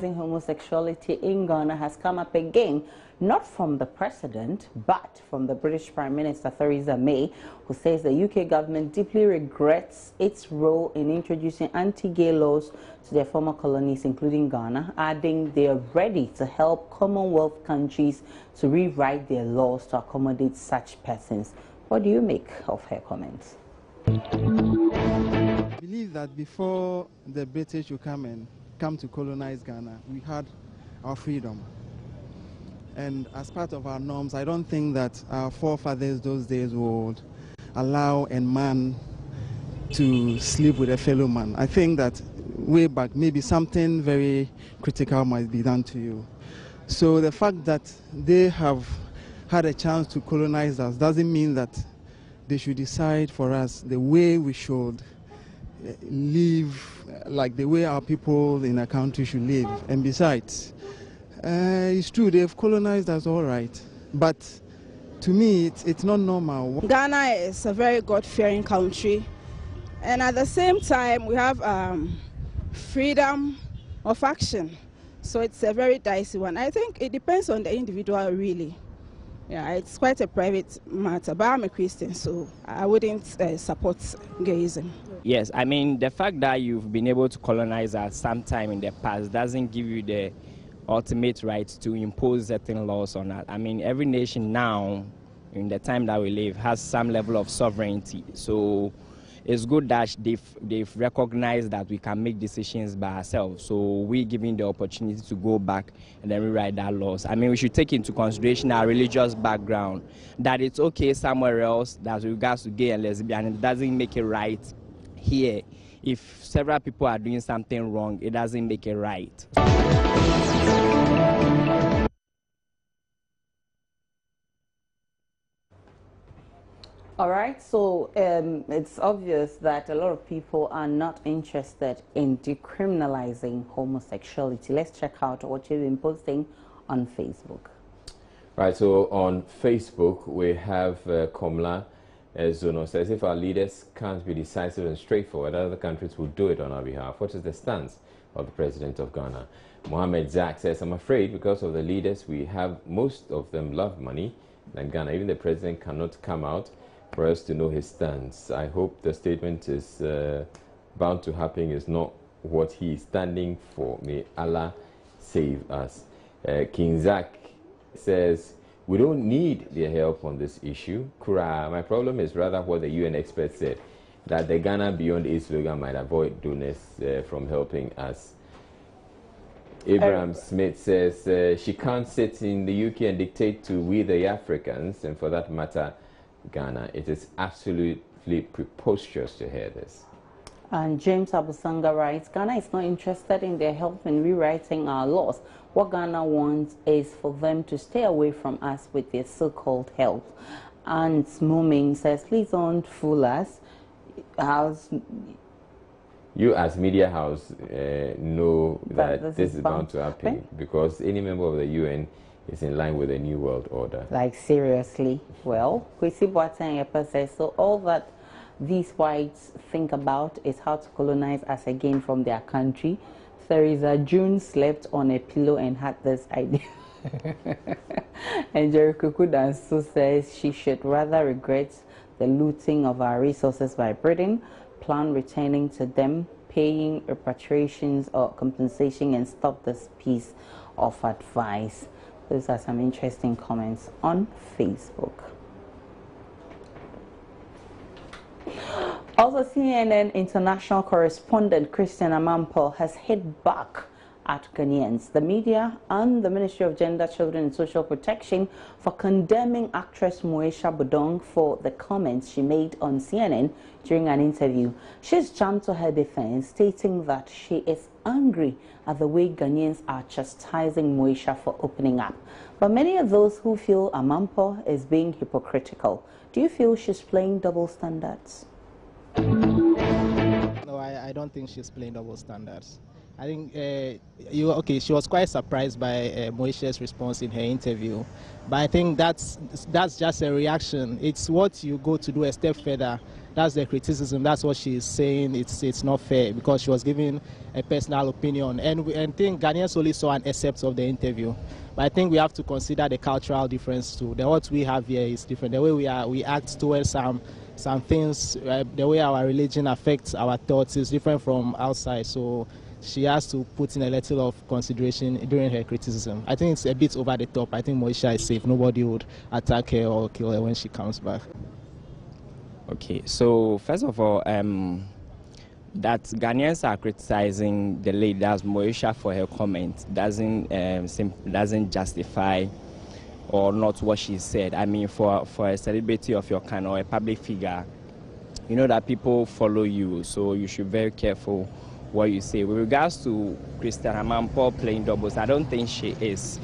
decriminalizing homosexuality in Ghana has come up again, not from the president, but from the British Prime Minister Theresa May, who says the UK government deeply regrets its role in introducing anti-gay laws to their former colonies, including Ghana, adding they are ready to help Commonwealth countries to rewrite their laws to accommodate such persons. What do you make of her comments? I believe that before the British would come to colonize Ghana, we had our freedom. And as part of our norms, I don't think that our forefathers those days would allow a man to sleep with a fellow man. I think that way back, maybe something very critical might be done to you. So the fact that they have had a chance to colonize us doesn't mean that they should decide for us the way we should live, like the way our people in a country should live. And besides, it's true, they've colonized us all right, but to me, it's not normal. Ghana is a very God-fearing country, and at the same time, we have freedom of action. So it's a very dicey one. I think it depends on the individual, really. Yeah, it's quite a private matter, but I'm a Christian, so I wouldn't support gayism. Yes, I mean, the fact that you've been able to colonize us sometime in the past doesn't give you the ultimate right to impose certain laws on us. I mean, every nation now, in the time that we live, has some level of sovereignty. So it's good that they've recognized that we can make decisions by ourselves. So we're given the opportunity to go back and then rewrite that laws. I mean, we should take into consideration our religious background, that it's okay somewhere else that with regards to gay and lesbian, it doesn't make it right here. If several people are doing something wrong, it doesn't make it right. All right, so it's obvious that a lot of people are not interested in decriminalizing homosexuality. Let's check out what you've been posting on Facebook. Right, so on Facebook, we have Komla Zono says, if our leaders can't be decisive and straightforward, other countries will do it on our behalf. What is the stance of the President of Ghana? Mohammed Zak says, I'm afraid because of the leaders we have, most of them love money than Ghana. Even the President cannot come out for us to know his stance. I hope the statement is bound to happen is not what he is standing for. May Allah save us. King Zak says, we don't need their help on this issue. Kura, my problem is rather what the UN experts said, that the Ghana Beyond AIDS slogan might avoid donors from helping us. Abraham Smith says, she can't sit in the UK and dictate to we the Africans, and for that matter, Ghana. It is absolutely preposterous to hear this. And James Abusanga writes, Ghana is not interested in their help in rewriting our laws. What Ghana wants is for them to stay away from us with their so-called help. And Moming says, please don't fool us. You as Media House know that this is bound to happen because any member of the UN is in line with the New World Order. Like, seriously? Well, Kwesi Boateng Epa says, so all that these whites think about is how to colonize us again from their country. Theresa June slept on a pillow and had this idea. And Jericho Kudansu says she should rather regret the looting of our resources by Britain, plan returning to them, paying repatriations or compensation, and stop this piece of advice. Those are some interesting comments on Facebook. Also, CNN international correspondent Christian Amanpour has hit back at Ghanaians, the media, and the Ministry of Gender, Children and Social Protection for condemning actress Moesha Budong for the comments she made on CNN during an interview. She's jumped to her defense, stating that she is angry at the way Ghanaians are chastising Moesha for opening up. But many of those who feel Amanpour is being hypocritical. Do you feel she's playing double standards? No, I don't think she's playing double standards. I think she was quite surprised by Moesha's response in her interview, but I think that's just a reaction. It's what you go to do a step further. That's the criticism. That's what she's saying. It's not fair because she was giving a personal opinion, and I think Ghanaians only saw an excerpt of the interview. But I think we have to consider the cultural difference too. What we have here is different. The way we act towards some things, the way our religion affects our thoughts is different from outside. So she has to put in a little of consideration during her criticism. I think it's a bit over the top. I think Moesha is safe. Nobody would attack her or kill her when she comes back. Okay, so first of all, that Ghanaians are criticizing the lady, that's Moesha, for her comment doesn't justify or not what she said. I mean, for a celebrity of your kind or a public figure, you know that people follow you, so you should be very careful what you say. With regards to Christian Amanpour playing doubles, I don't think she is.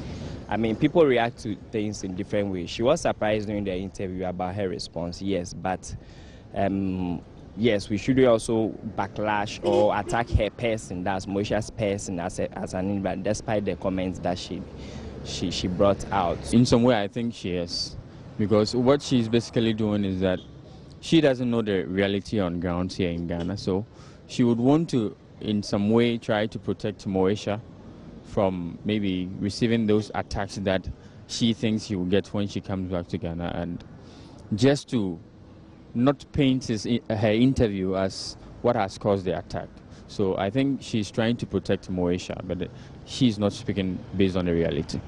I mean, people react to things in different ways. She was surprised during the interview about her response, yes, but yes, we should also backlash or attack her person, that's Moesha's person as an individual, despite the comments that she brought out. In some way, I think she is, because what she's basically doing is that she doesn't know the reality on ground here in Ghana, so she would want to, in some way, try to protect Moesha from maybe receiving those attacks that she thinks she will get when she comes back to Ghana, and just to not paint her interview as what has caused the attack. So I think she's trying to protect Moesha, but she's not speaking based on the reality.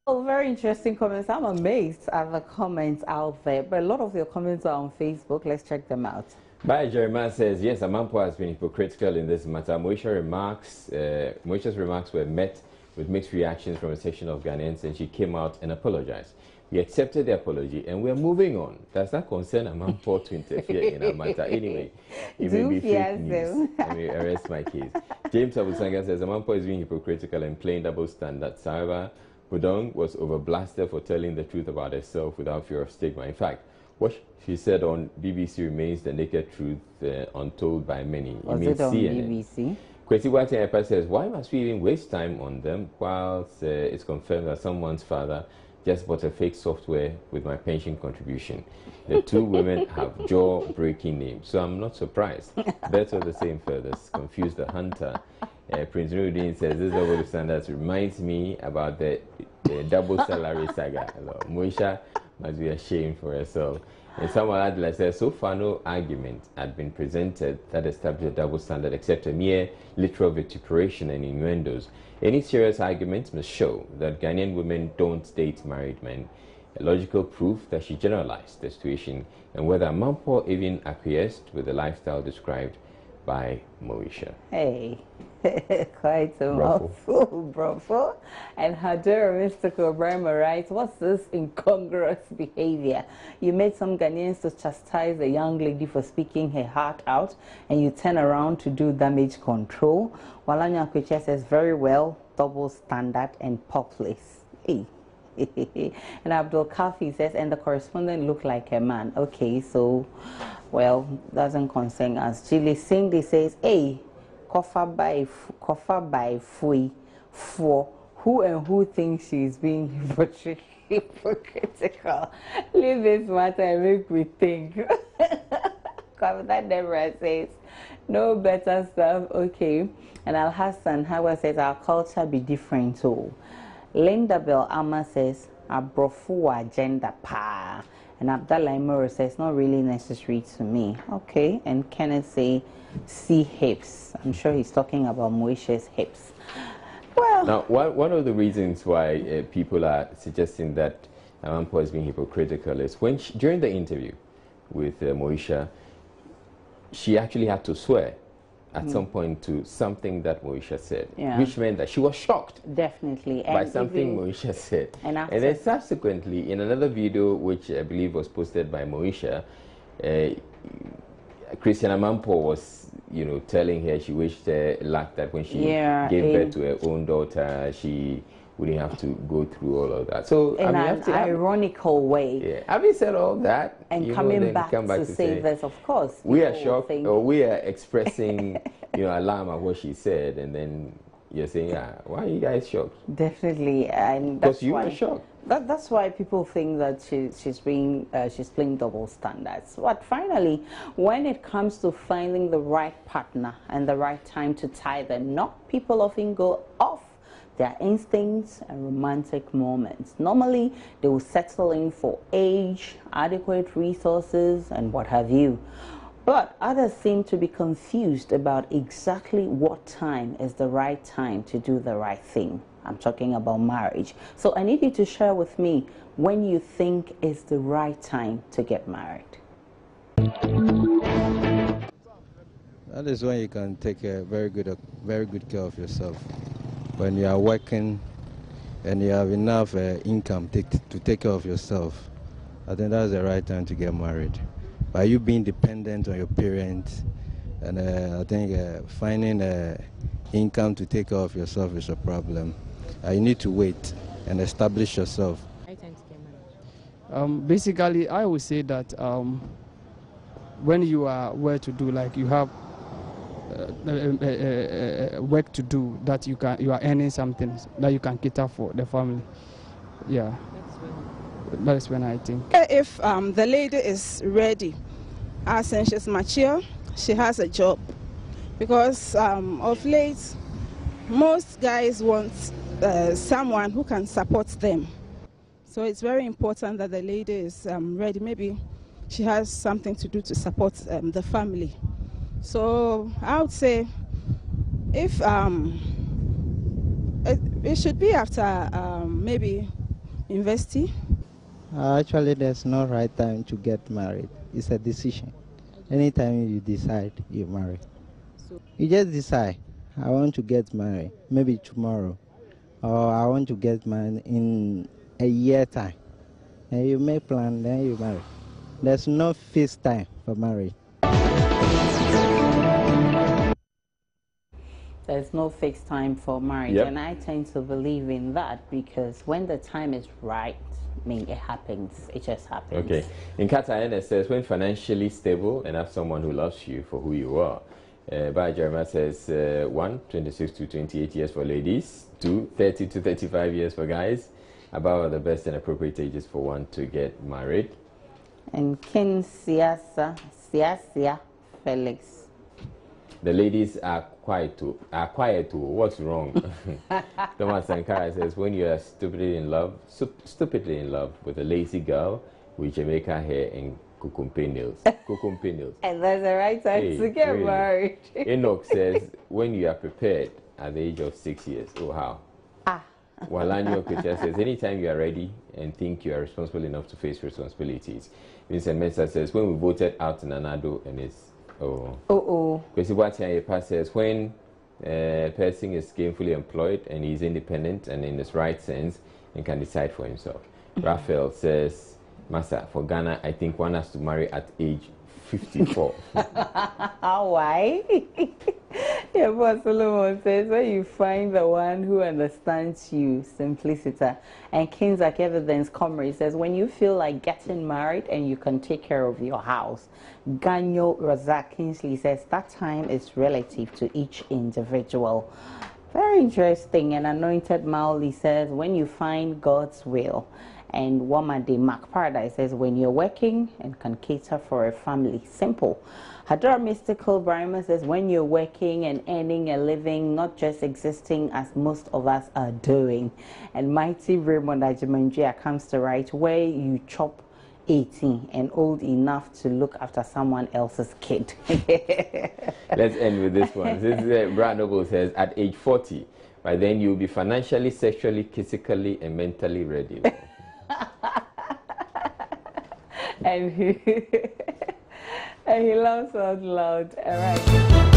Oh, very interesting comments. I'm amazed at the comments out there, but a lot of your comments are on Facebook. Let's check them out. By Jeremiah says, yes, Amanpour has been hypocritical in this matter. Moesha's remarks were met with mixed reactions from a section of Ghanaians, and she came out and apologized. We accepted the apology and we're moving on. Does that concern Amanpour to interfere in our matter? Anyway, it may be fake news. I may arrest my case. James Abusanga says, Amanpour is being hypocritical and playing double standards. However, Budong was overblasted for telling the truth about herself without fear of stigma. In fact, what she said on BBC remains the naked truth, untold by many. Was it on BBC? Kwesi Boateng Epa says, why must we even waste time on them whilst it's confirmed that someone's father just bought a fake software with my pension contribution? The two women have jaw-breaking names, so I'm not surprised. Better the same feathers. Confuse the hunter. Prince Nuruddin says, this double standards reminds me about the double salary saga. Moesha must be ashamed for herself. And Samuel Adler says, so far no argument had been presented that established a double standard except a mere literal vituperation and innuendos. Any serious arguments must show that Ghanaian women don't date married men. A logical proof that she generalized the situation, and whether Amanpour even acquiesced with the lifestyle described by Moesha. Hey, quite a mouthful, bravo. And Hadera Mystical Brahma writes, what's this incongruous behavior? You made some Ghanaians to chastise a young lady for speaking her heart out, and you turn around to do damage control. Walanya Kweche says, very well, double standard and populace. Hey. And Abdul Kafi says, and the correspondent looked like a man. Okay, so, well, doesn't concern us. Jilly Cindy says, hey, kofa by fui for who and who thinks she's being hypocritical. Leave this matter and make me think. That Deborah says, no better stuff. Okay. And Al Hassan Hawa says, our culture be different too. Linda Bell Amma says, Abrofu agenda pa. And Abdallah Imoro says, not really necessary to me. Okay. And Kenneth say, see hips. I'm sure he's talking about Moesha's hips. Well. Now, one of the reasons why people are suggesting that Amanpour is being hypocritical is when during the interview with Moesha, she actually had to swear at some point to something that Moesha said, which meant that she was shocked. Definitely. By something Moesha said. And then subsequently, in another video, which I believe was posted by Moesha, Christian Amanpour was, telling her she wished her luck that when she gave birth to her own daughter, she wouldn't have to go through all of that. So in an ironical way. Yeah. Having said all that, and coming back to say this, of course, we are shocked, or we are expressing, alarm at what she said, and then you're saying, yeah, why are you guys shocked? Definitely, and that's because you were shocked. That's why people think that she's playing double standards. But finally, when it comes to finding the right partner and the right time to tie the knot, people often go off their instincts and romantic moments. Normally, they will settle in for age, adequate resources, and what have you. But others seem to be confused about exactly what time is the right time to do the right thing. I'm talking about marriage. So I need you to share with me when you think is the right time to get married. That is when you can take a very good care of yourself. When you are working and you have enough income to take care of yourself, I think that's the right time to get married. By you being dependent on your parents, and I think finding income to take care of yourself is a problem. You need to wait and establish yourself. Basically, I would say that when you are well-to-do, like you have work to do, that you are earning something that you can cater for the family. Yeah. That is when I think. If the lady is ready, as in she's mature, she has a job. Because of late, most guys want someone who can support them. So it's very important that the lady is ready. Maybe she has something to do to support the family. So I would say if it should be after maybe university. Actually, there's no right time to get married. It's a decision. Anytime you decide, you marry. You just decide, I want to get married, maybe tomorrow, or I want to get married in a year time. And you make plan, then you marry. There's no fixed time for marriage. There's no fixed time for marriage, and I tend to believe in that because when the time is right, I mean, it happens. It just happens. Okay. In Qatar, it says, when financially stable and have someone who loves you for who you are. By Jeremiah says, 1, 26 to 28 years for ladies. 2, 30 to 35 years for guys. About the best and appropriate ages for one to get married. And Ken Siasa Felix. The ladies are quiet too. What's wrong? Thomas Sankara says, when you are stupidly in love with a lazy girl with Jamaica hair and kukumpe nails. And that's the right time to get married. Enoch says, when you are prepared at the age of 6 years. Oh, how? Walanyo Kutia says, anytime you are ready and think you are responsible enough to face responsibilities. Vincent Mensah says, when we voted out Nanado and it's Kwesi Boatian says, when a person is gainfully employed and he's independent and in his right sense and can decide for himself. Raphael says, Masa, for Ghana, I think one has to marry at age 54. Why? Yeah, but Solomon says, when you find the one who understands you, simplicity. And Kinzak Evidence Comrade says, when you feel like getting married and you can take care of your house. Ganyo Razak Kingsley says, that time is relative to each individual. Very interesting. And Anointed Maoli says, when you find God's will. And Wamade Mark Paradise says, when you're working and can cater for a family. Simple. Hadar Mystical Brahma says, when you're working and earning a living, not just existing as most of us are doing. And Mighty Raymond Ajimanjia comes to write, where you chop 18 and old enough to look after someone else's kid. Let's end with this one. This is Brad Noble says, at age 40, by then you'll be financially, sexually, physically, and mentally ready. And he laughs out loud. All right.